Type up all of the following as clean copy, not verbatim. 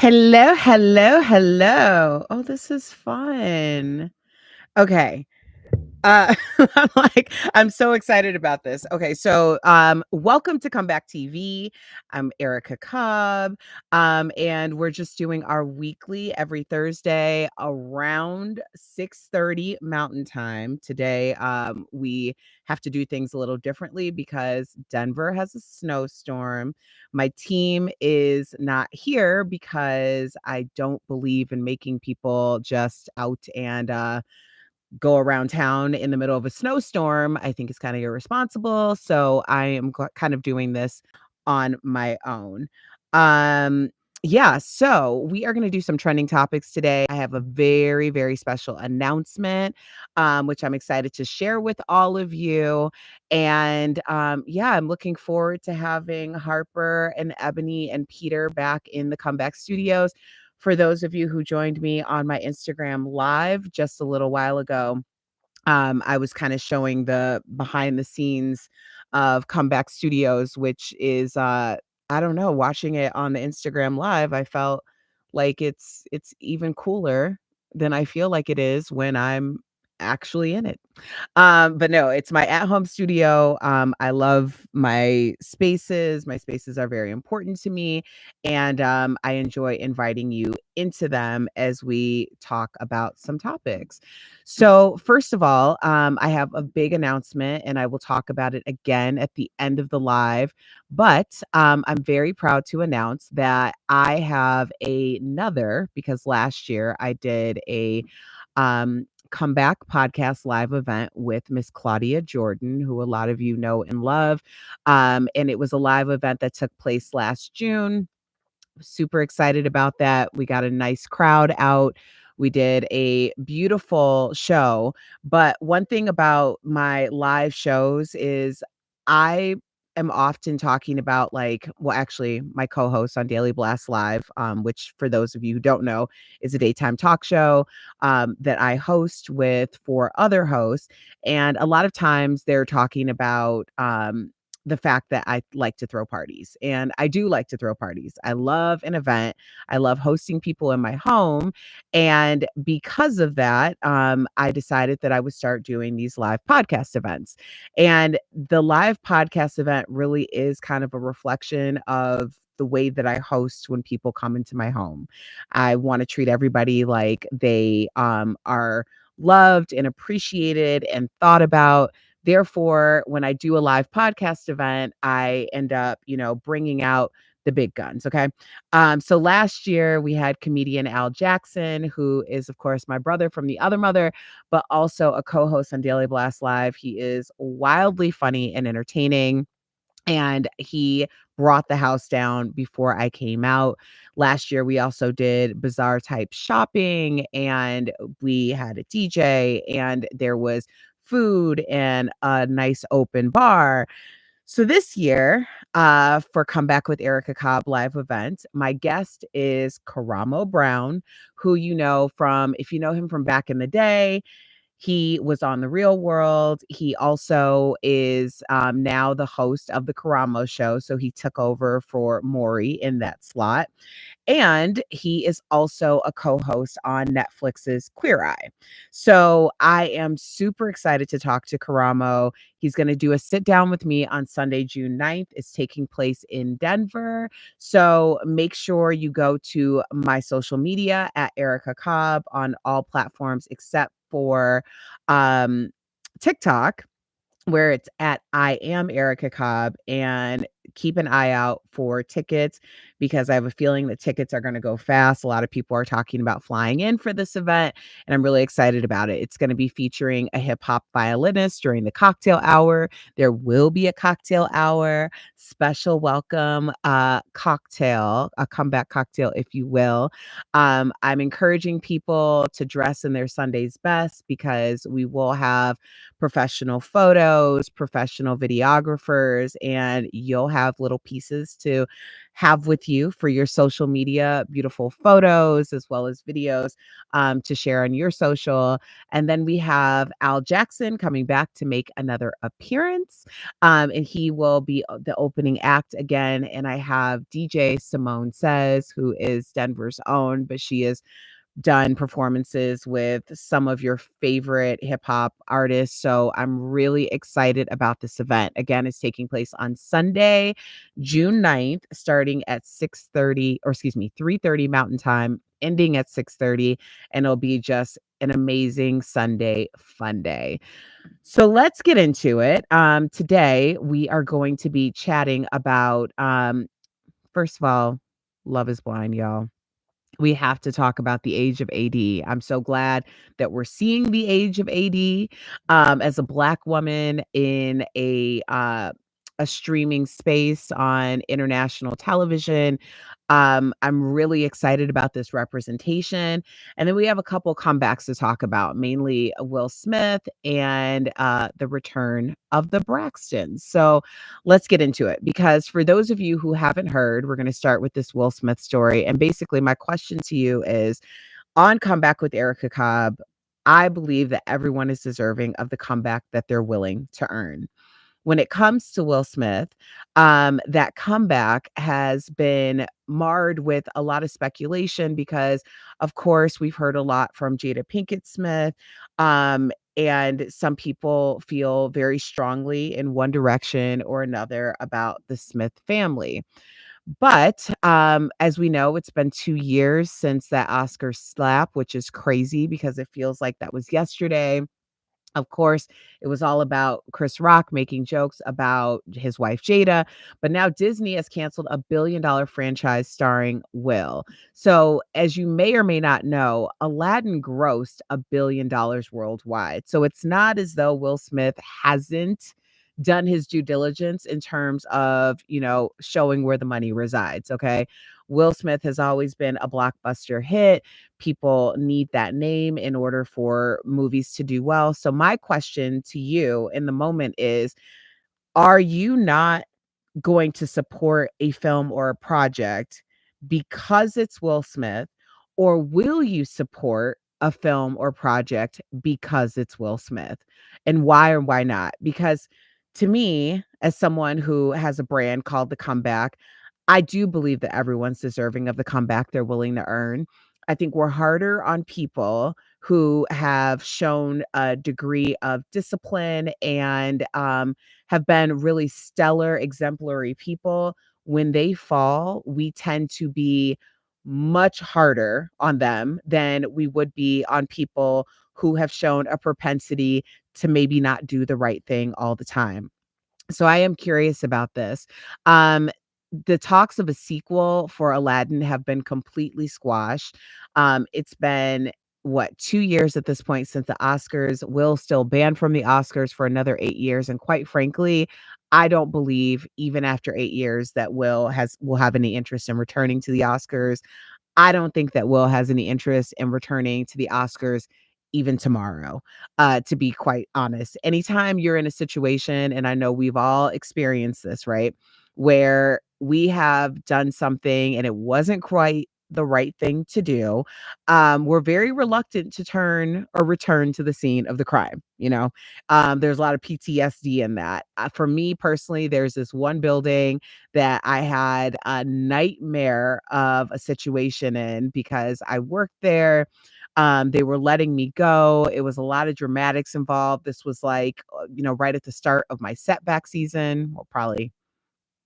Hello, hello, hello. Oh, this is fun. Okay. I'm so excited about this. Okay, so welcome to Comeback TV. I'm Erica Cobb. And we're just doing our weekly every Thursday around 6:30 Mountain Time. Today, we have to do things a little differently because Denver has a snowstorm. My team is not here because I don't believe in making people just out and go around town in the middle of a snowstorm. I think it's kind of irresponsible. So I am kind of doing this on my own. Um, yeah, so we are going to do some trending topics today. I have a very, very special announcement, which I'm excited to share with all of you. And yeah, I'm looking forward to having Harper and Ebony and Peter back in the Comeback Studios. For those of you who joined me on my Instagram live just a little while ago, I was kind of showing the behind the scenes of Comeback Studios, which is I don't know, watching it on the Instagram live, I felt like it's even cooler than I feel like it is when I'm actually in it. But no, it's my at-home studio. I love my spaces. My spaces are very important to me, and I enjoy inviting you into them as we talk about some topics. So, first of all, I have a big announcement, and I will talk about it again at the end of the live. But I'm very proud to announce that I have another because last year I did a comeback podcast live event with Miss Claudia Jordan, who a lot of you know and love. And it was a live event that took place last June. Super excited about that. We got a nice crowd out. We did a beautiful show. But one thing about my live shows is I am often talking about well, actually, my co-host on Daily Blast Live, which for those of you who don't know, is a daytime talk show that I host with four other hosts. And a lot of times they're talking about the fact that I like to throw parties. And I do like to throw parties. I love an event. I love hosting people in my home. And because of that, I decided that I would start doing these live podcast events. And the live podcast event really is kind of a reflection of the way that I host when people come into my home. I want to treat everybody like they are loved and appreciated and thought about. Therefore, when I do a live podcast event, I end up, bringing out the big guns. Okay. So last year we had comedian Al Jackson, who is, of course, my brother from the other mother, but also a co host on Daily Blast Live. He is wildly funny and entertaining. And he brought the house down before I came out. Last year, we also did bizarre type shopping and we had a DJ and there was food and a nice open bar. So this year, for Comeback with Erica Cobb live event, my guest is Karamo Brown, who if you know him from back in the day, he was on The Real World. He also is now the host of the Karamo Show. So he took over for Maury in that slot. And he is also a co-host on Netflix's Queer Eye. So I am super excited to talk to Karamo. He's going to do a sit down with me on Sunday, June 9th. It's taking place in Denver. So make sure you go to my social media at Erica Cobb on all platforms except for TikTok, where it's at I am Erica Cobb, and keep an eye out for tickets because I have a feeling that tickets are going to go fast. A lot of people are talking about flying in for this event, and I'm really excited about it. It's going to be featuring a hip hop violinist during the cocktail hour. There will be a cocktail hour, special welcome cocktail, a comeback cocktail, if you will. I'm encouraging people to dress in their Sunday's best because we will have professional photos, professional videographers, and you'll have little pieces to have with you for your social media, beautiful photos as well as videos to share on your social. And then we have Al Jackson coming back to make another appearance. And he will be the opening act again. And I have DJ Simone Says, who is Denver's own, but she is done performances with some of your favorite hip hop artists. So I'm really excited about this event. Again, it's taking place on Sunday, June 9th, starting at 6:30, or excuse me, 3:30 Mountain Time, ending at 6:30, and it'll be just an amazing Sunday fun day. So let's get into it. Today we are going to be chatting about first of all, Love is Blind, y'all. We have to talk about the age of AD. I'm so glad that we're seeing the age of AD as a Black woman in a streaming space on international television. I'm really excited about this representation. And then we have a couple comebacks to talk about, mainly Will Smith and the return of the Braxtons. So let's get into it, because for those of you who haven't heard, we're going to start with this Will Smith story. And basically, my question to you is, on Comeback with Erica Cobb, I believe that everyone is deserving of the comeback that they're willing to earn. When it comes to Will Smith, that comeback has been marred with a lot of speculation because, of course, we've heard a lot from Jada Pinkett Smith. And some people feel very strongly in one direction or another about the Smith family. But as we know, it's been 2 years since that Oscar slap, which is crazy because it feels like that was yesterday. Of course, it was all about Chris Rock making jokes about his wife Jada, but now Disney has canceled a $1 billion franchise starring Will. So, as you may or may not know, Aladdin grossed $1 billion worldwide. So, it's not as though Will Smith hasn't done his due diligence in terms of, showing where the money resides. Okay. Will Smith has always been a blockbuster hit. People need that name in order for movies to do well. So my question to you in the moment is, are you not going to support a film or a project because it's Will Smith, or will you support a film or project because it's Will Smith? And why or why not? Because to me, as someone who has a brand called The Comeback, I do believe that everyone's deserving of the comeback they're willing to earn. I think we're harder on people who have shown a degree of discipline and have been really stellar, exemplary people. When they fall, we tend to be much harder on them than we would be on people who have shown a propensity to maybe not do the right thing all the time. So I am curious about this. Um, the talks of a sequel for Aladdin have been completely squashed. It's been what, 2 years at this point since the Oscars. Will still banned from the Oscars for another 8 years, and quite frankly, I don't believe even after 8 years that will have any interest in returning to the Oscars. I don't think that Will has any interest in returning to the Oscars even tomorrow, to be quite honest. Anytime you're in a situation, and I know we've all experienced this, right? Where we have done something and it wasn't quite the right thing to do, we're very reluctant to turn or return to the scene of the crime. There's a lot of PTSD in that. For me personally, there's this one building that I had a nightmare of a situation in because I worked there. They were letting me go. It was a lot of dramatics involved. This was like, right at the start of my setback season. Well, probably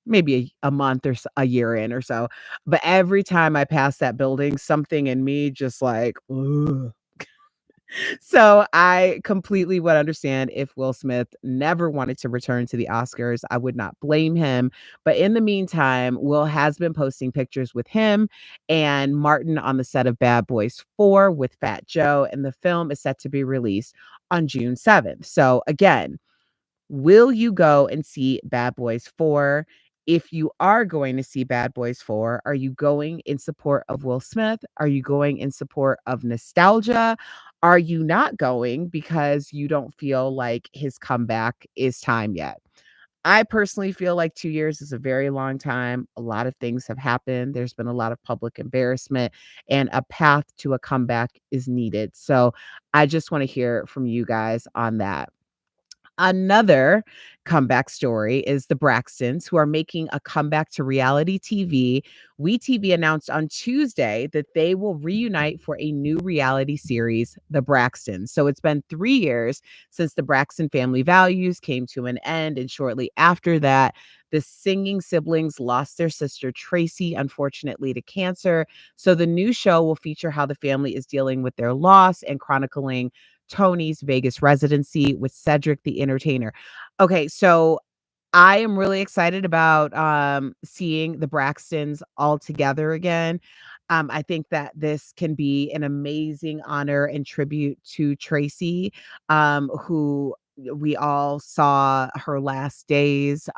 maybe a month or a year in or so. But every time I passed that building, something in me just like, ugh. So I completely would understand if Will Smith never wanted to return to the Oscars. I would not blame him. But in the meantime, Will has been posting pictures with him and Martin on the set of Bad Boys 4 with Fat Joe, and the film is set to be released on June 7th. So again, will you go and see Bad Boys 4? If you are going to see Bad Boys 4, are you going in support of Will Smith? Are you going in support of nostalgia? Are you not going because you don't feel like his comeback is time yet? I personally feel like 2 years is a very long time. A lot of things have happened. There's been a lot of public embarrassment, and a path to a comeback is needed. So, I just wanna hear from you guys on that. Another comeback story is the Braxtons, who are making a comeback to reality TV. WeTV announced on Tuesday that they will reunite for a new reality series, The Braxtons. So it's been 3 years since the Braxton family values came to an end. And shortly after that, the singing siblings lost their sister Tracy, unfortunately, to cancer. So the new show will feature how the family is dealing with their loss and chronicling Tony's Vegas residency with Cedric the Entertainer. Okay, so I am really excited about seeing the Braxtons all together again. I think that this can be an amazing honor and tribute to Tracy, who we all saw her last days.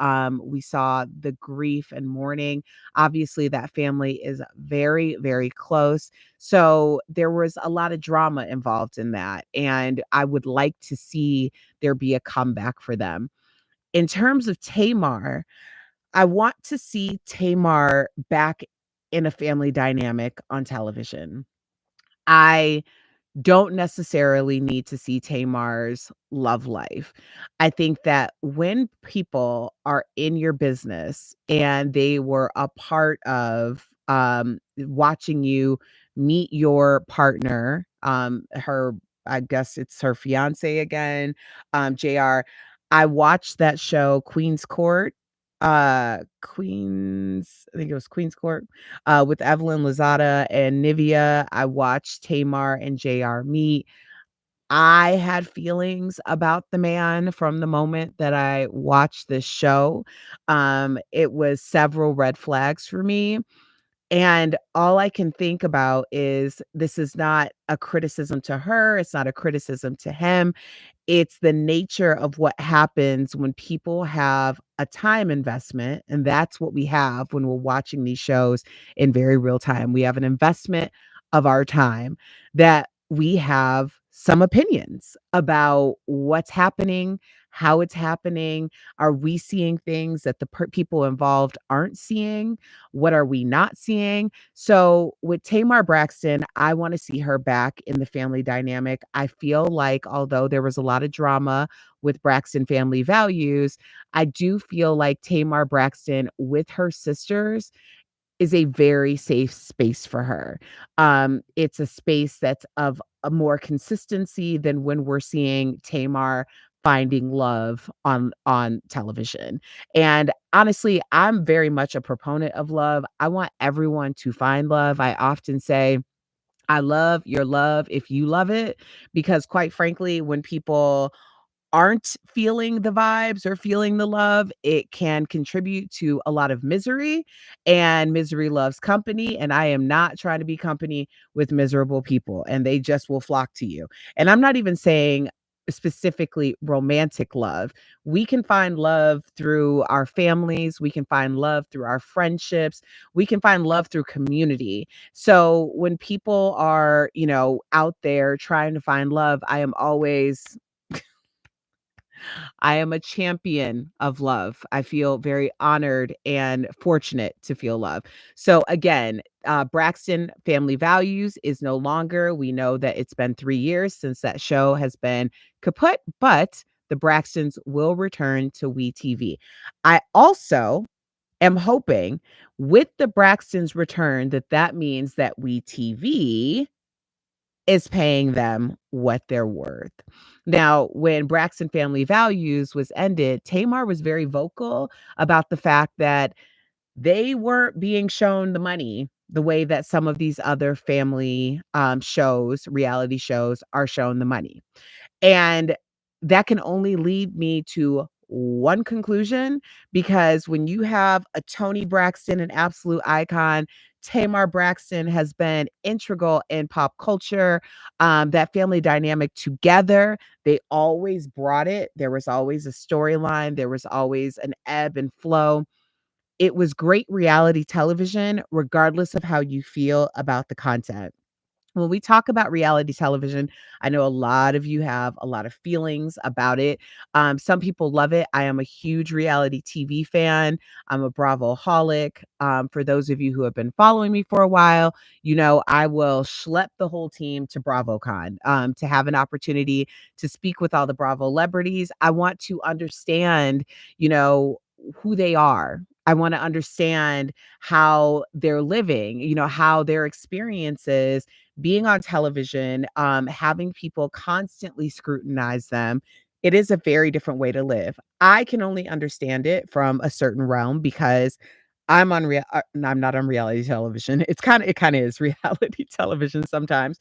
We saw the grief and mourning. Obviously, that family is very, very close. So there was a lot of drama involved in that. And I would like to see there be a comeback for them. In terms of Tamar, I want to see Tamar back in a family dynamic on television. I don't necessarily need to see Tamar's love life. I think that when people are in your business and they were a part of watching you meet your partner, her, I guess it's her fiance again, JR. I watched that show, Queen's Court. I think it was Queen's Court with Evelyn Lozada and Nivea. I watched Tamar and JR meet. I had feelings about the man from the moment that I watched this show. It was several red flags for me. And all I can think about is this is not a criticism to her. It's not a criticism to him. It's the nature of what happens when people have a time investment, and that's what we have when we're watching these shows in very real time. We have an investment of our time that we have some opinions about what's happening, how it's happening. Are we seeing things that the people involved aren't seeing? What are we not seeing? So with Tamar Braxton, I want to see her back in the family dynamic. I feel like although there was a lot of drama with Braxton family values, I do feel like Tamar Braxton with her sisters is a very safe space for her. It's a space that's of a more consistency than when we're seeing Tamar finding love on television. And honestly, I'm very much a proponent of love. I want everyone to find love. I often say, I love your love if you love it, because quite frankly, when people aren't feeling the vibes or feeling the love, it can contribute to a lot of misery, and misery loves company. And I am not trying to be company with miserable people, and they just will flock to you. And I'm not even saying specifically romantic love. We can find love through our families, we can find love through our friendships, we can find love through community. So when people are, out there trying to find love, I am a champion of love. I feel very honored and fortunate to feel love. So again, Braxton Family Values is no longer. We know that it's been 3 years since that show has been kaput, but the Braxtons will return to WeTV. I also am hoping with the Braxtons return that means that WeTV is paying them what they're worth. Now, when Braxton Family Values was ended, Tamar was very vocal about the fact that they weren't being shown the money the way that some of these other family shows, reality shows, are shown the money. And that can only lead me to one conclusion, because when you have a Tony Braxton, an absolute icon, Tamar Braxton has been integral in pop culture. That family dynamic together, they always brought it. There was always a storyline, there was always an ebb and flow. It was great reality television, regardless of how you feel about the content. When we talk about reality television, I know a lot of you have a lot of feelings about it. Some people love it. I am a huge reality TV fan. I'm a Bravo-holic. For those of you who have been following me for a while, you know I will schlep the whole team to BravoCon to have an opportunity to speak with all the Bravo celebrities. I want to understand, you know, who they are. I want to understand how they're living, you know, how their experiences being on television, having people constantly scrutinize them. It is a very different way to live. I can only understand it from a certain realm because I'm not on reality television. It kind of is reality television sometimes.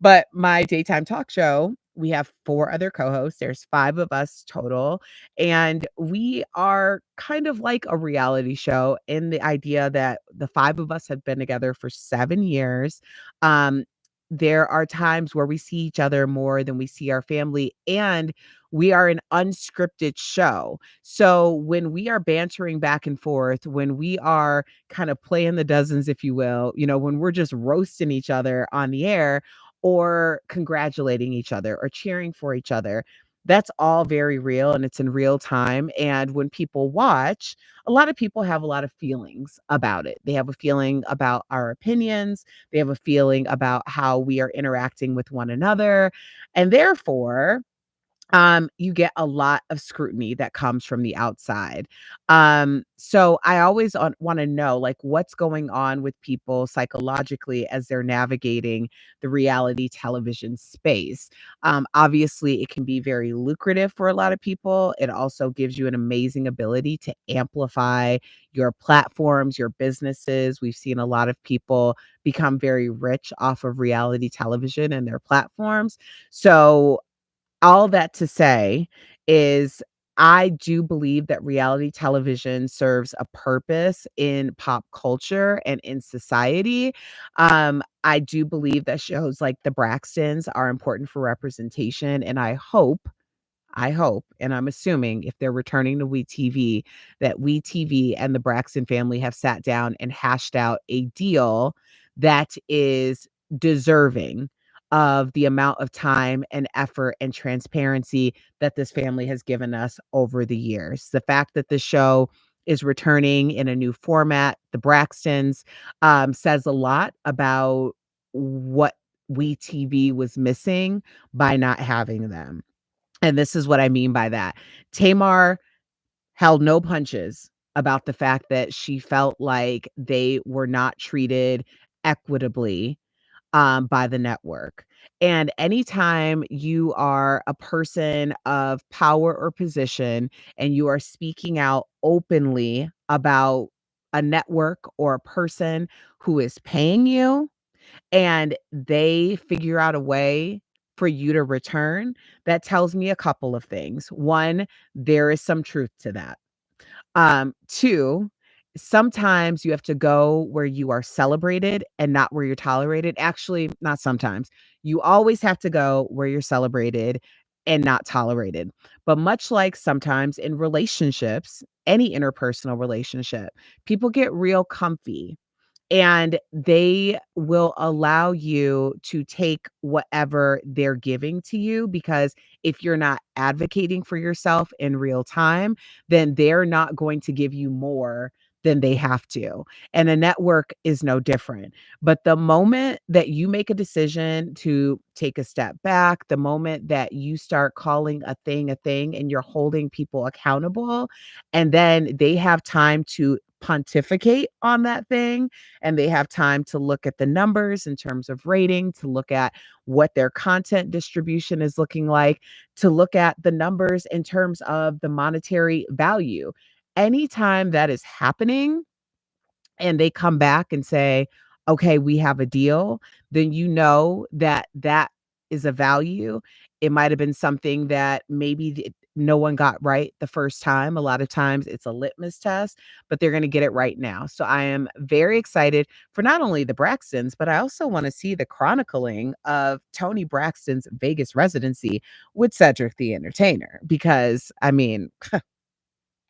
But my daytime talk show, we have 4 other co-hosts. There's 5 of us total, and we are kind of like a reality show in the idea that the 5 of us have been together for 7 years. Um, there are times where we see each other more than we see our family, and we are an unscripted show. So when we are bantering back and forth, when we are kind of playing the dozens, if you will, you know, when we're just roasting each other on the air or congratulating each other or cheering for each other, that's all very real and it's in real time. And when people watch, a lot of people have a lot of feelings about it. They have a feeling about our opinions, they have a feeling about how we are interacting with one another. And therefore, you get a lot of scrutiny that comes from the outside. So I always want to know like what's going on with people psychologically as they're navigating the reality television space. Obviously, it can be very lucrative for a lot of people. It also gives you an amazing ability to amplify your platforms, your businesses. We've seen a lot of people become very rich off of reality television and their platforms. So all that to say is I do believe that reality television serves a purpose in pop culture and in society. I do believe that shows like the Braxtons are important for representation, and I hope, and I'm assuming if they're returning to WeTV, that WeTV and the Braxton family have sat down and hashed out a deal that is deserving of the amount of time and effort and transparency that this family has given us over the years. The fact that the show is returning in a new format, the Braxtons, says a lot about what WeTV was missing by not having them. And this is what I mean by that. Tamar held no punches about the fact that she felt like they were not treated equitably by the network. And anytime you are a person of power or position and you are speaking out openly about a network or a person who is paying you, and they figure out a way for you to return, that tells me a couple of things. One, there is some truth to that. Two, sometimes you have to go where you are celebrated and not where you're tolerated. Actually, not sometimes. You always have to go where you're celebrated and not tolerated. But much like sometimes in relationships, any interpersonal relationship, people get real comfy and they will allow you to take whatever they're giving to you because if you're not advocating for yourself in real time, then they're not going to give you more than they have to. And a network is no different. But the moment that you make a decision to take a step back, the moment that you start calling a thing, and you're holding people accountable, and then they have time to pontificate on that thing and they have time to look at the numbers in terms of rating, to look at what their content distribution is looking like, to look at the numbers in terms of the monetary value. Anytime that is happening, and they come back and say, "Okay, we have a deal," then you know that that is a value. It might have been something that maybe no one got right the first time. A lot of times it's a litmus test, but they're going to get it right now. So I am very excited for not only the Braxtons, but I also want to see the chronicling of Tony Braxton's Vegas residency with Cedric the Entertainer because I mean,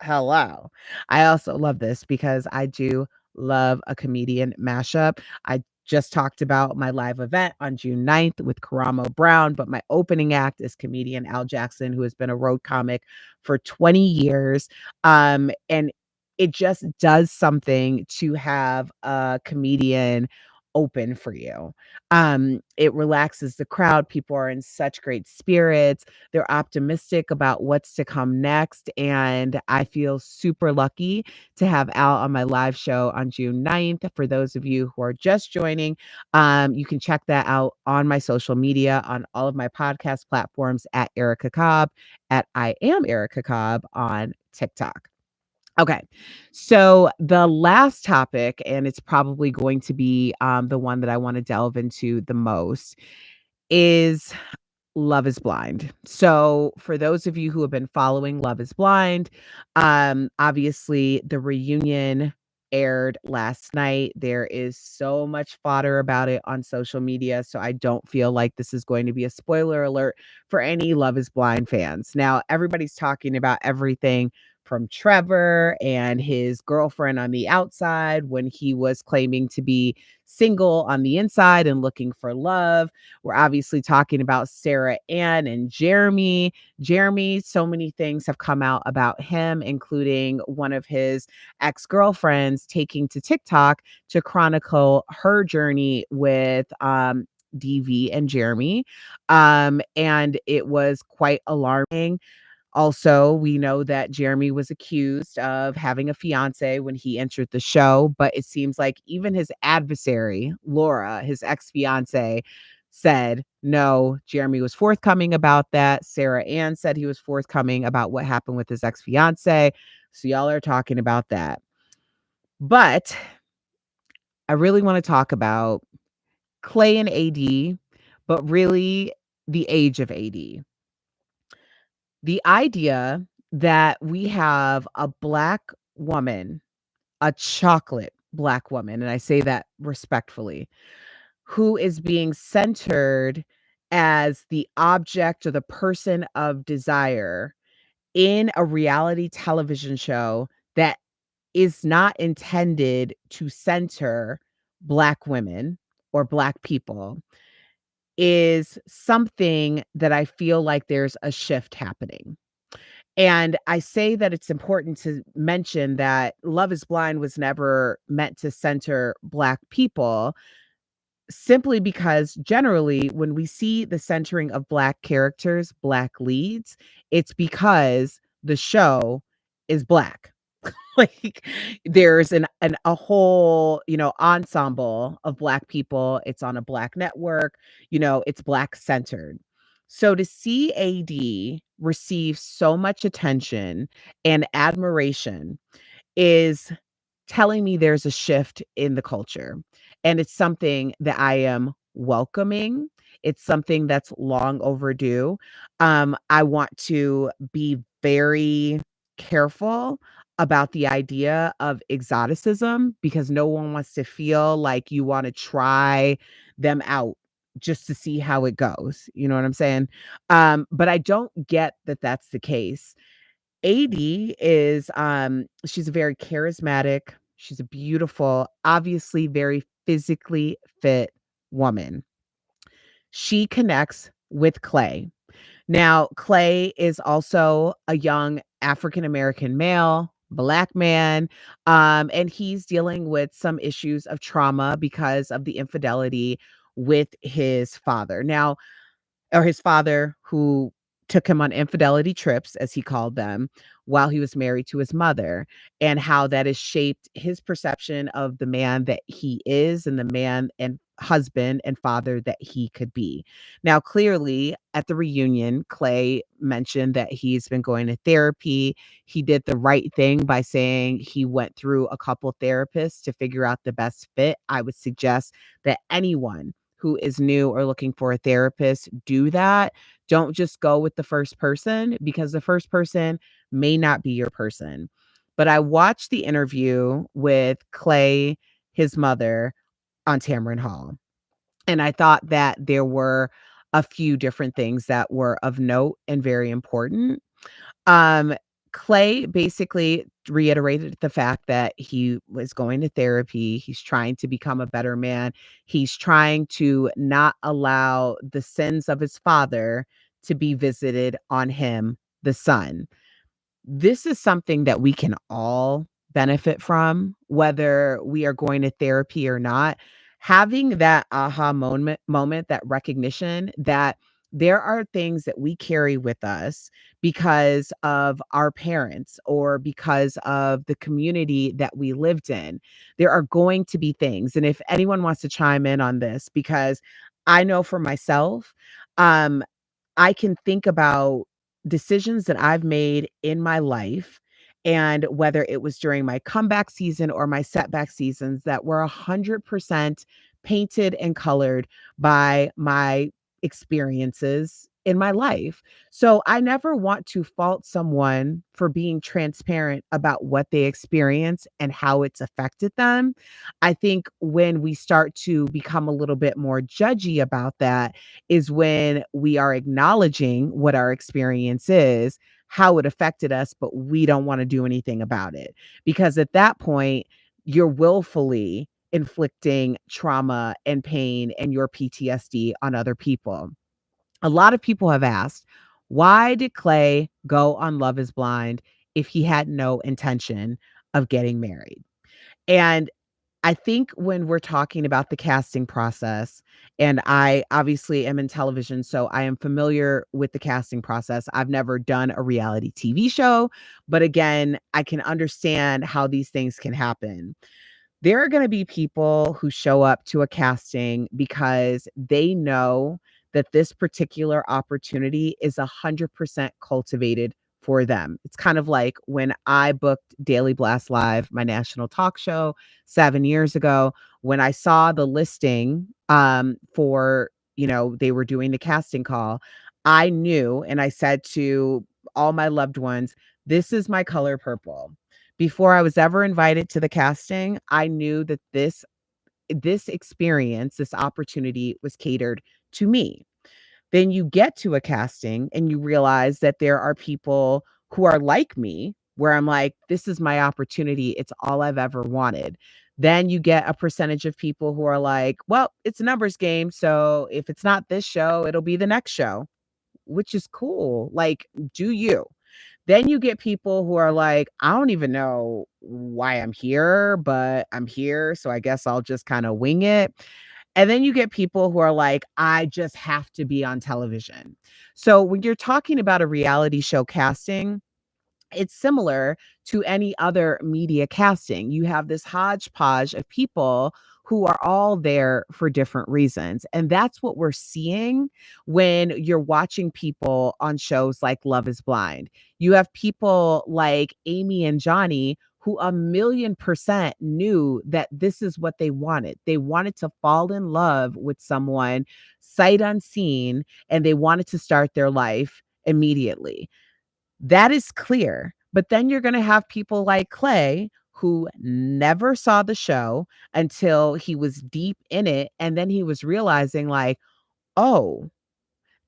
hello. I also love this because I do love a comedian mashup. I just talked about my live event on June 9th with Karamo Brown, but my opening act is comedian Al Jackson, who has been a road comic for 20 years. And it just does something to have a comedian open for you. It relaxes the crowd. People are in such great spirits. They're optimistic about what's to come next. And I feel super lucky to have Al on my live show on June 9th. For those of you who are just joining, you can check that out on my social media, on all of my podcast platforms at Erica Cobb, at I am Erica Cobb on TikTok. Okay. So the last topic, and it's probably going to be the one that I want to delve into the most, is Love is Blind. So, for those of you who have been following Love is Blind, obviously the reunion aired last night. There is so much fodder about it on social media, so I don't feel like this is going to be a spoiler alert for any Love is Blind fans. Now, everybody's talking about everything from Trevor and his girlfriend on the outside when he was claiming to be single on the inside and looking for love. We're obviously talking about Sarah Ann and Jeremy. Jeremy, so many things have come out about him, including one of his ex-girlfriends taking to TikTok to chronicle her journey with DV and Jeremy. And it was quite alarming. Also, we know that Jeremy was accused of having a fiance when he entered the show, but it seems like even his adversary, Laura, his ex-fiance, said no. Jeremy was forthcoming about that. Sarah Ann said he was forthcoming about what happened with his ex-fiance. So y'all are talking about that. But I really want to talk about Clay and AD, but really the age of AD. The idea that we have a Black woman, a chocolate Black woman, and I say that respectfully, who is being centered as the object or the person of desire in a reality television show that is not intended to center Black women or Black people is something that I feel like there's a shift happening. And I say that it's important to mention that Love is Blind was never meant to center Black people, simply because generally, when we see the centering of Black characters, Black leads, it's because the show is Black. Like, there's a whole, ensemble of Black people. It's on a Black network, it's Black centered. So to see AD receive so much attention and admiration is telling me there's a shift in the culture. And it's something that I am welcoming. It's something that's long overdue. I want to be very careful about the idea of exoticism because no one wants to feel like you want to try them out just to see how it goes. You know what I'm saying? But I don't get that that's the case. AD is she's a very charismatic, she's a beautiful, obviously very physically fit woman. She connects with Clay. Now, Clay is also a young African American male, Black man, and he's dealing with some issues of trauma because of the infidelity with his father. Now, or his father who took him on infidelity trips, as he called them, while he was married to his mother, and how that has shaped his perception of the man that he is and the man and husband and father that he could be. Now, clearly, at the reunion, Clay mentioned that he's been going to therapy. He did the right thing by saying he went through a couple therapists to figure out the best fit. I would suggest that anyone who is new or looking for a therapist do that. Don't just go with the first person because the first person may not be your person. But I watched the interview with Clay, his mother, on Tamron Hall. And I thought that there were a few different things that were of note and very important. Um, Clay basically reiterated the fact that he was going to therapy. He's trying to become a better man. He's trying to not allow the sins of his father to be visited on him, the son. This is something that we can all benefit from, whether we are going to therapy or not. Having that aha moment, that recognition that there are things that we carry with us because of our parents or because of the community that we lived in. There are going to be things. And if anyone wants to chime in on this, because I know for myself, um, I can think about decisions that I've made in my life, and whether it was during my comeback season or my setback seasons that were 100% painted and colored by my experiences in my life. So I never want to fault someone for being transparent about what they experience and how it's affected them. I think when we start to become a little bit more judgy about that is when we are acknowledging what our experience is, how it affected us, but we don't want to do anything about it. Because at that point, you're willfully inflicting trauma and pain and your PTSD on other people. A lot of people have asked, why did Clay go on Love is Blind if he had no intention of getting married? And I think when we're talking about the casting process, and I obviously am in television, so I am familiar with the casting process. I've never done a reality TV show, but again, I can understand how these things can happen. There are gonna be people who show up to a casting because they know that this particular opportunity is 100% cultivated for them. It's kind of like when I booked Daily Blast Live, my national talk show 7 years ago, when I saw the listing, for, they were doing the casting call, I knew and I said to all my loved ones, "This is my color purple." Before I was ever invited to the casting, I knew that this experience, this opportunity was catered to me. Then you get to a casting and you realize that there are people who are like me, where I'm like, this is my opportunity. It's all I've ever wanted. Then you get a percentage of people who are like, well, it's a numbers game. So if it's not this show, it'll be the next show, which is cool. Like, do you? Then you get people who are like, I don't even know why I'm here, but I'm here. So I guess I'll just kind of wing it. And then you get people who are like, I just have to be on television. So when you're talking about a reality show casting, it's similar to any other media casting. You have this hodgepodge of people who are all there for different reasons. And that's what we're seeing when you're watching people on shows like Love is Blind. You have people like Amy and Johnny who 1,000,000% knew that this is what they wanted. They wanted to fall in love with someone sight unseen, and they wanted to start their life immediately. That is clear. But then you're gonna have people like Clay who never saw the show until he was deep in it, and then he was realizing like, "Oh,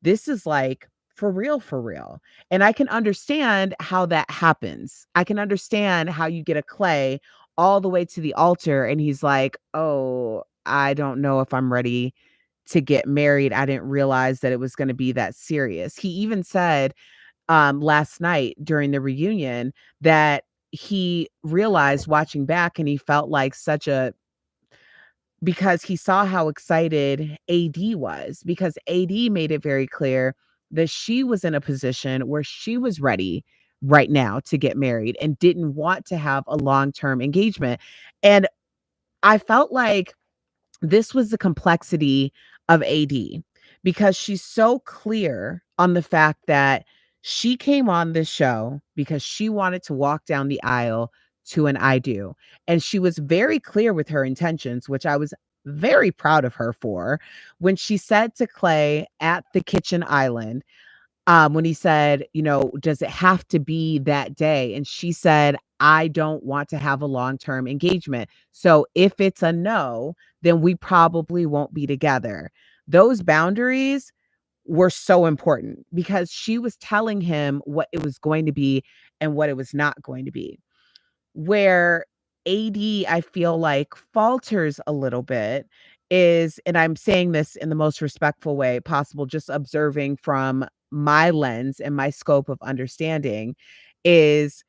this is like for real." And I can understand how that happens. I can understand how you get a Clay all the way to the altar and he's like, "Oh, I don't know if I'm ready to get married. I didn't realize that it was gonna be that serious." He even said last night during the reunion that he realized watching back and he felt like such a because he saw how excited AD was, because AD made it very clear that she was in a position where she was ready right now to get married and didn't want to have a long-term engagement. And I felt like this was the complexity of AD because she's so clear on the fact that she came on this show because she wanted to walk down the aisle to an I do. And she was very clear with her intentions, which I was very proud of her for when she said to Clay at the kitchen island, when he said, "Does it have to be that day?" And she said, "I don't want to have a long-term engagement. So if it's a no, then we probably won't be together." Those boundaries were so important because she was telling him what it was going to be and what it was not going to be. Where AD, I feel like, falters a little bit is, and I'm saying this in the most respectful way possible, just observing from my lens and my scope of understanding, is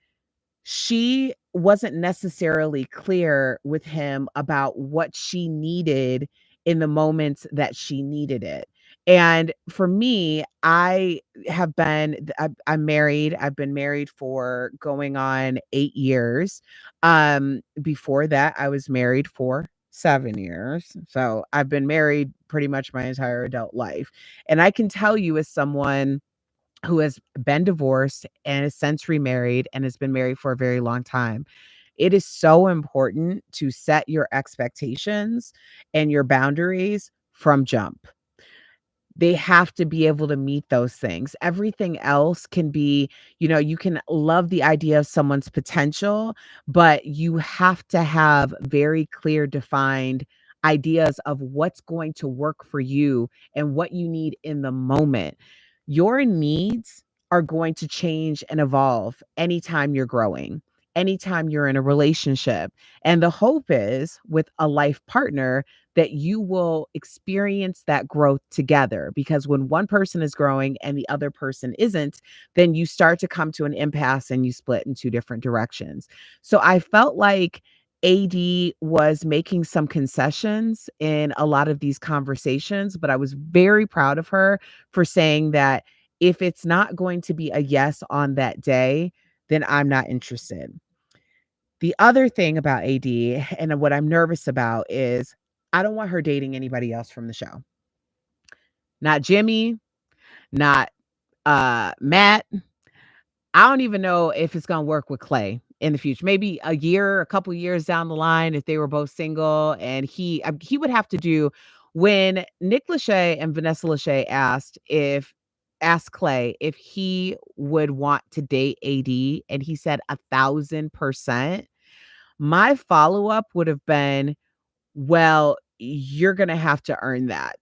she wasn't necessarily clear with him about what she needed in the moments that she needed it. And for me, I'm married. I've been married for going on 8 years. Before that, I was married for 7 years. So, I've been married pretty much my entire adult life. And I can tell you, as someone who has been divorced and has since remarried and has been married for a very long time, it is so important to set your expectations and your boundaries from jump. They have to be able to meet those things. Everything else can be, you can love the idea of someone's potential, but you have to have very clear, defined ideas of what's going to work for you and what you need in the moment. Your needs are going to change and evolve anytime you're growing, anytime you're in a relationship. And the hope is, with a life partner, that you will experience that growth together, because when one person is growing and the other person isn't, then you start to come to an impasse and you split in two different directions. So I felt like AD was making some concessions in a lot of these conversations, but I was very proud of her for saying that if it's not going to be a yes on that day, then I'm not interested. The other thing about AD, and what I'm nervous about, is I don't want her dating anybody else from the show. Not Jimmy, not Matt. I don't even know if it's gonna work with Clay in the future. Maybe a couple years down the line, if they were both single, and he would have to do, when Nick Lachey and Vanessa Lachey asked Clay if he would want to date AD, and he said 1,000%. My follow-up would have been, well, you're gonna have to earn that,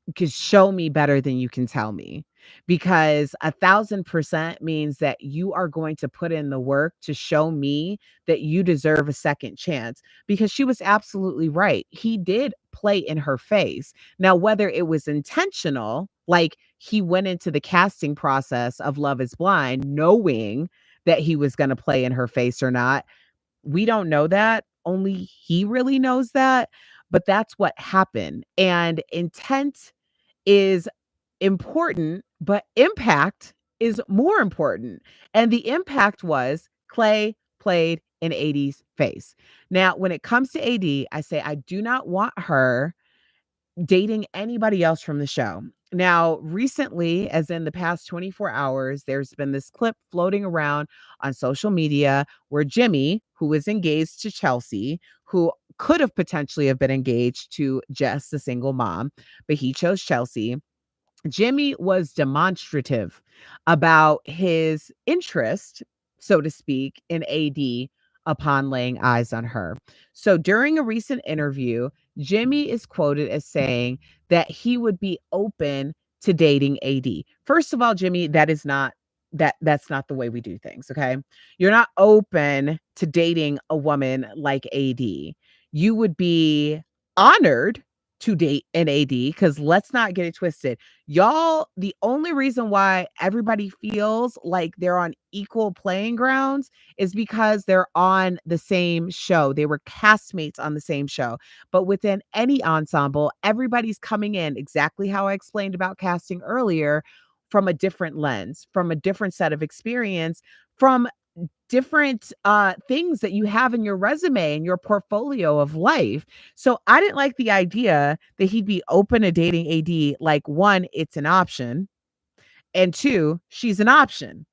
because show me better than you can tell me. Because 1,000% means that you are going to put in the work to show me that you deserve a second chance. Because she was absolutely right. He did play in her face. Now, whether it was intentional, like he went into the casting process of Love is Blind knowing that he was going to play in her face or not, we don't know that. Only he really knows that. But that's what happened. And intent is important, but impact is more important. And the impact was Clay played in AD's face. Now, when it comes to AD, I say I do not want her dating anybody else from the show. Now, recently, as in the past 24 hours, there's been this clip floating around on social media where Jimmy, who is engaged to Chelsea, who could have potentially have been engaged to Jess, the single mom, but he chose Chelsea. Jimmy was demonstrative about his interest, so to speak, in AD upon laying eyes on her. So during a recent interview, Jimmy is quoted as saying that he would be open to dating AD. First of all, Jimmy, that's not the way we do things, okay? You're not open to dating a woman like AD. You would be honored to date an AD, because let's not get it twisted. Y'all, the only reason why everybody feels like they're on equal playing grounds is because they're on the same show. They were castmates on the same show. But within any ensemble, everybody's coming in exactly how I explained about casting earlier, from a different lens, from a different set of experience, from different things that you have in your resume and your portfolio of life. So I didn't like the idea that he'd be open to dating AD. Like, one, it's an option, and two, she's an option.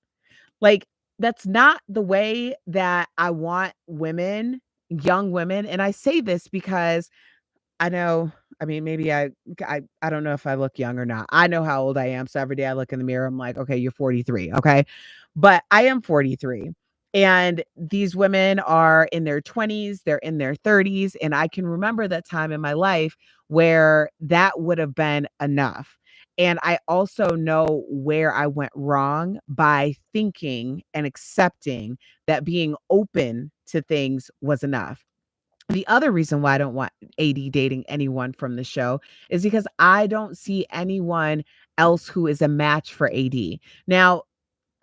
Like, that's not the way that I want women, young women. And I say this because I know, I mean, maybe I don't know if I look young or not. I know how old I am, so every day I look in the mirror, I'm like, "Okay, you're 43, okay?" But I am 43, and these women are in their 20s, they're in their 30s, and I can remember that time in my life where that would have been enough. And I also know where I went wrong by thinking and accepting that being open to things was enough. The other reason why I don't want AD dating anyone from the show is because I don't see anyone else who is a match for AD. Now,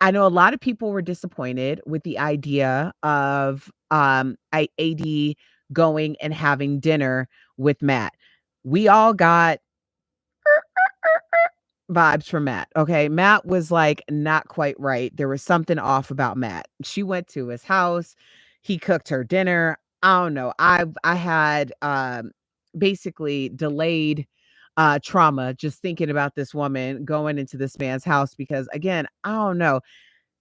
I know a lot of people were disappointed with the idea of AD going and having dinner with Matt. We all got vibes from Matt. Okay. Matt was like not quite right. There was something off about Matt. She went to his house. He cooked her dinner. I don't know. I had basically delayed trauma just thinking about this woman going into this man's house because again, I don't know.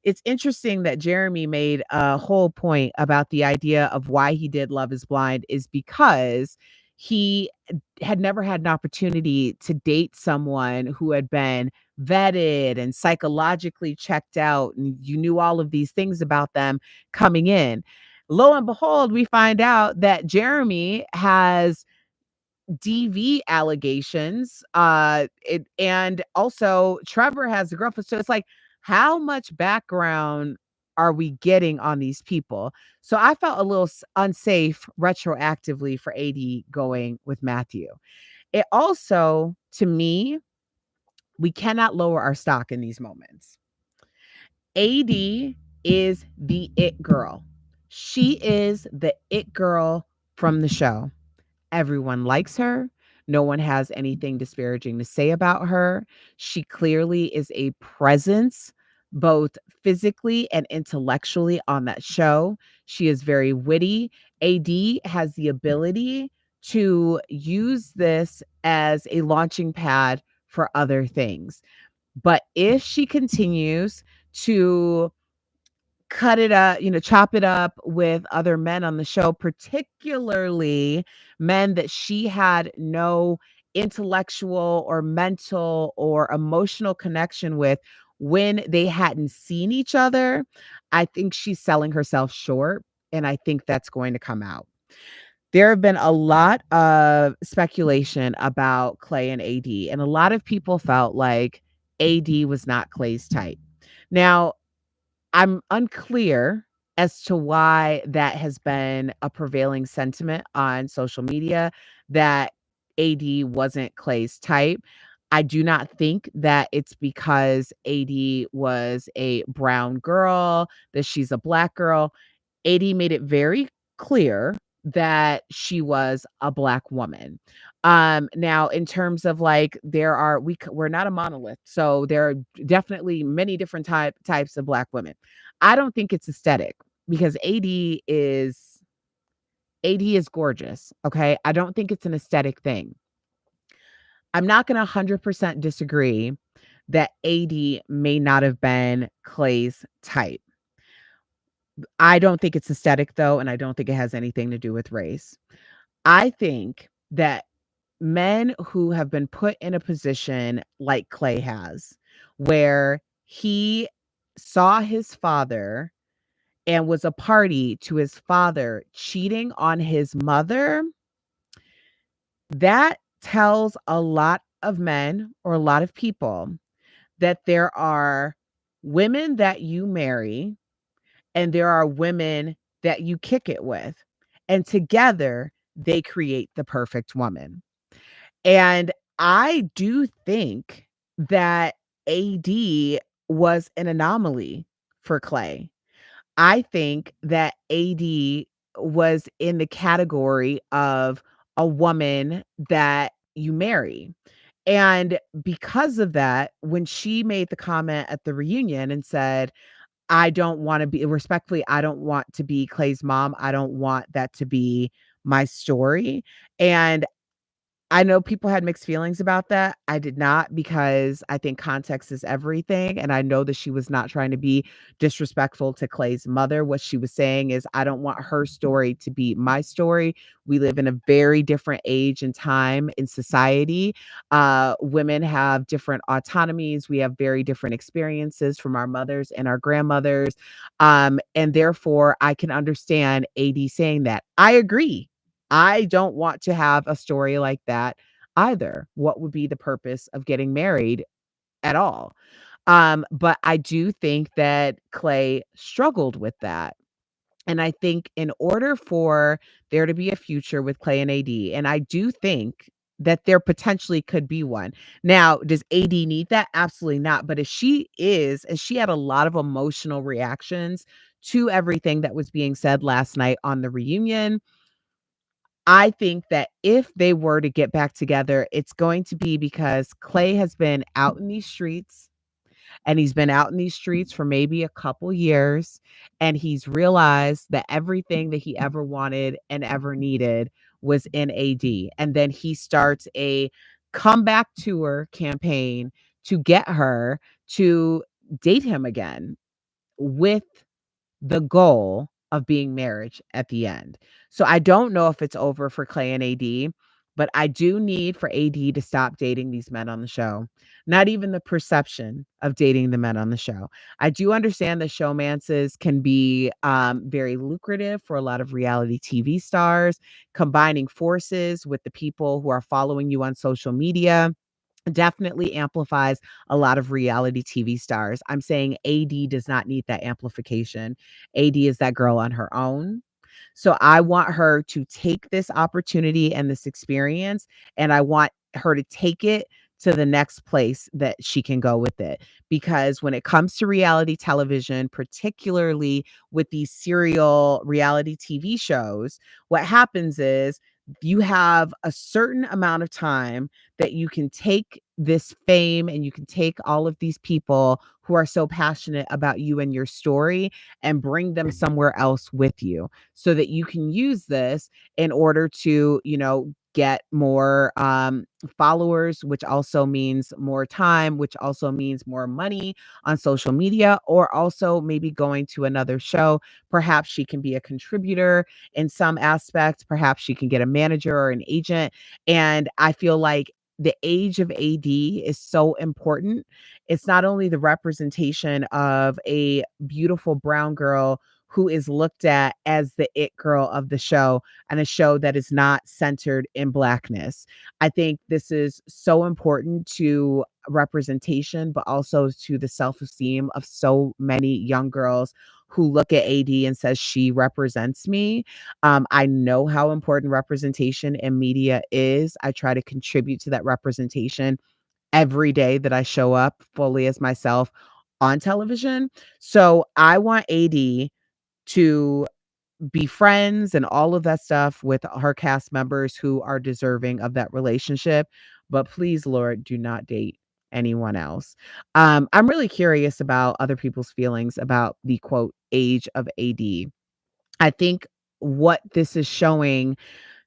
It's interesting that Jeremy made a whole point about the idea of why he did Love is Blind is because he had never had an opportunity to date someone who had been vetted and psychologically checked out, and you knew all of these things about them coming in. Lo and behold, we find out that Jeremy has DV allegations, and also Trevor has a girlfriend. So it's like, how much background are we getting on these people? So I felt a little unsafe retroactively for AD going with Matthew. It also, to me, we cannot lower our stock in these moments. AD is the it girl. She is the it girl from the show. Everyone likes her. No one has anything disparaging to say about her. She clearly is a presence, both physically and intellectually, on that show. She is very witty. AD has the ability to use this as a launching pad for other things. But if she continues to cut it up, chop it up with other men on the show, particularly men that she had no intellectual or mental or emotional connection with when they hadn't seen each other. I think she's selling herself short, and I think that's going to come out. There have been a lot of speculation about Clay and AD, and a lot of people felt like AD was not Clay's type. Now, I'm unclear as to why that has been a prevailing sentiment on social media that AD wasn't Clay's type. I do not think that it's because AD was a brown girl, that she's a black girl. AD made it very clear that she was a black woman. Now in terms of like we're not a monolith. So there are definitely many different types of black women. I don't think it's aesthetic because AD is gorgeous, okay? I don't think it's an aesthetic thing. I'm not going to 100% disagree that AD may not have been Clay's type. I don't think it's aesthetic though, and I don't think it has anything to do with race. I think that men who have been put in a position like Clay has, where he saw his father and was a party to his father cheating on his mother, that tells a lot of men or a lot of people that there are women that you marry and there are women that you kick it with. And together they create the perfect woman. And I do think that AD was an anomaly for Clay. I think that AD was in the category of a woman that you marry. And because of that, when she made the comment at the reunion and said, I don't want to be respectfully, I don't want to be Clay's mom. I don't want that to be my story. And I know people had mixed feelings about that. I did not because I think context is everything. And I know that she was not trying to be disrespectful to Clay's mother. What she was saying is, I don't want her story to be my story. We live in a very different age and time in society. Women have different autonomies. We have very different experiences from our mothers and our grandmothers. And therefore, I can understand AD saying that. I agree. I don't want to have a story like that either. What would be the purpose of getting married at all? But I do think that Clay struggled with that. And I think in order for there to be a future with Clay and AD, and I do think that there potentially could be one. Now, does AD need that? Absolutely not. But if she is, and she had a lot of emotional reactions to everything that was being said last night on the reunion, I think that if they were to get back together, it's going to be because Clay has been out in these streets, and he's been out in these streets for maybe a couple years, and he's realized that everything that he ever wanted and ever needed was in AD. And then he starts a comeback tour campaign to get her to date him again, with the goal of being marriage at the end. So I don't know if it's over for Clay and AD, but I do need for AD to stop dating these men on the show. Not even the perception of dating the men on the show. I do understand that showmances can be very lucrative for a lot of reality TV stars, combining forces with the people who are following you on social media definitely amplifies a lot of reality TV stars. I'm saying AD does not need that amplification. AD is that girl on her own. So I want her to take this opportunity and this experience, and I want her to take it to the next place that she can go with it. Because when it comes to reality television, particularly with these serial reality TV shows, what happens is you have a certain amount of time that you can take this fame and you can take all of these people who are so passionate about you and your story and bring them somewhere else with you so that you can use this in order to, get more followers, which also means more time, which also means more money on social media, or also maybe going to another show. Perhaps she can be a contributor in some aspects. Perhaps she can get a manager or an agent. And I feel like the age of AD is so important. It's not only the representation of a beautiful brown girl who is looked at as the it girl of the show, and a show that is not centered in Blackness. I think this is so important to representation, but also to the self-esteem of so many young girls who look at AD and says she represents me. I know how important representation in media is. I try to contribute to that representation every day that I show up fully as myself on television. So I want AD to be friends and all of that stuff with her cast members who are deserving of that relationship. But please, Lord, do not date anyone else. I'm really curious about other people's feelings about the quote age of AD. I think what this is showing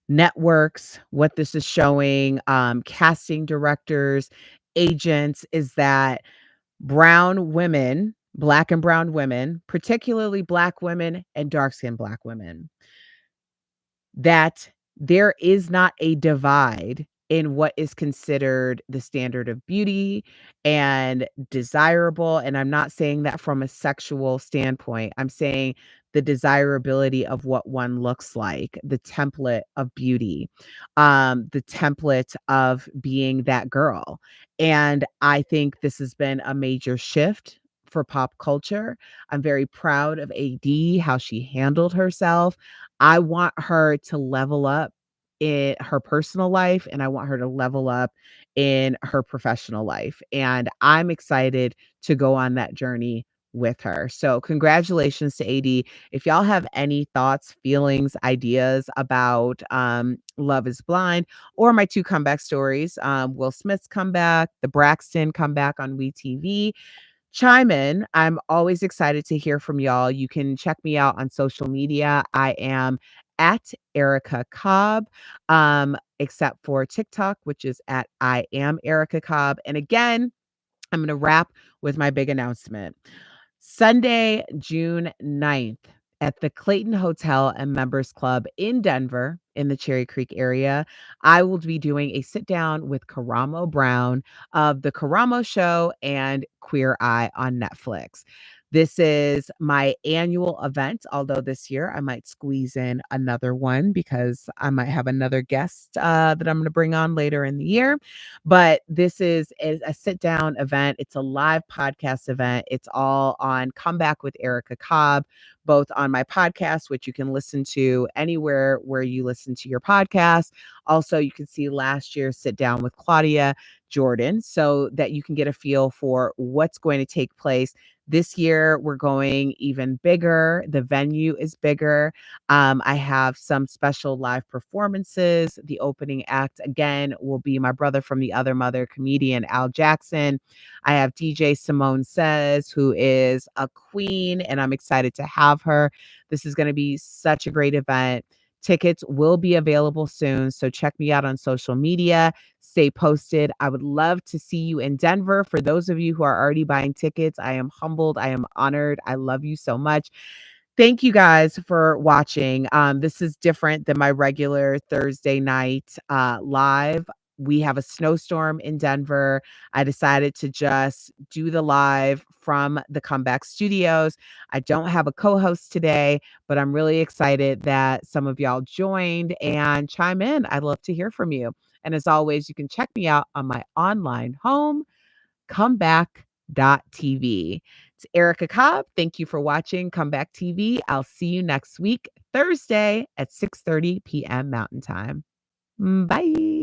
networks, what this is showing casting directors, agents, is that brown women, black and brown women, particularly black women and dark skinned black women, that there is not a divide in what is considered the standard of beauty and desirable. And I'm not saying that from a sexual standpoint. I'm saying the desirability of what one looks like, the template of beauty, the template of being that girl. And I think this has been a major shift for pop culture. I'm very proud of AD, how she handled herself. I want her to level up in her personal life, and I want her to level up in her professional life. And I'm excited to go on that journey with her. So, congratulations to AD. If y'all have any thoughts, feelings, ideas about Love is Blind or my two comeback stories, Will Smith's comeback, the Braxton comeback on WeTV, chime in. I'm always excited to hear from y'all. You can check me out on social media. I am at Erica Cobb, except for TikTok, which is at I am Erica Cobb. And again, I'm going to wrap with my big announcement. Sunday, June 9th, at the Clayton Hotel and Members Club in Denver, in the Cherry Creek area, I will be doing a sit down with Karamo Brown of The Karamo Show and Queer Eye on Netflix. This is my annual event, although this year I might squeeze in another one because I might have another guest that I'm going to bring on later in the year. But this is a sit down event. It's a live podcast event. It's all on Comeback with Erica Cobb, both on my podcast, which you can listen to anywhere where you listen to your podcast. Also, you can see last year's sit down with Claudia Jordan so that you can get a feel for what's going to take place. This year, we're going even bigger. The venue is bigger. I have some special live performances. The opening act, again, will be my brother from the other mother, comedian Al Jackson. I have DJ Simone Says, who is a queen, and I'm excited to have her. This is going to be such a great event. Tickets will be available soon, so check me out on social media. Stay posted. I would love to see you in Denver. For those of you who are already buying tickets, I am humbled. I am honored. I love you so much. Thank you guys for watching. This is different than my regular Thursday night live. We have a snowstorm in Denver. I decided to just do the live from the Comeback Studios. I don't have a co-host today, but I'm really excited that some of y'all joined and chime in. I'd love to hear from you. And as always, you can check me out on my online home, comeback.tv. It's Erica Cobb. Thank you for watching Comeback TV. I'll see you next week, Thursday at 6:30 p.m. Mountain Time. Bye.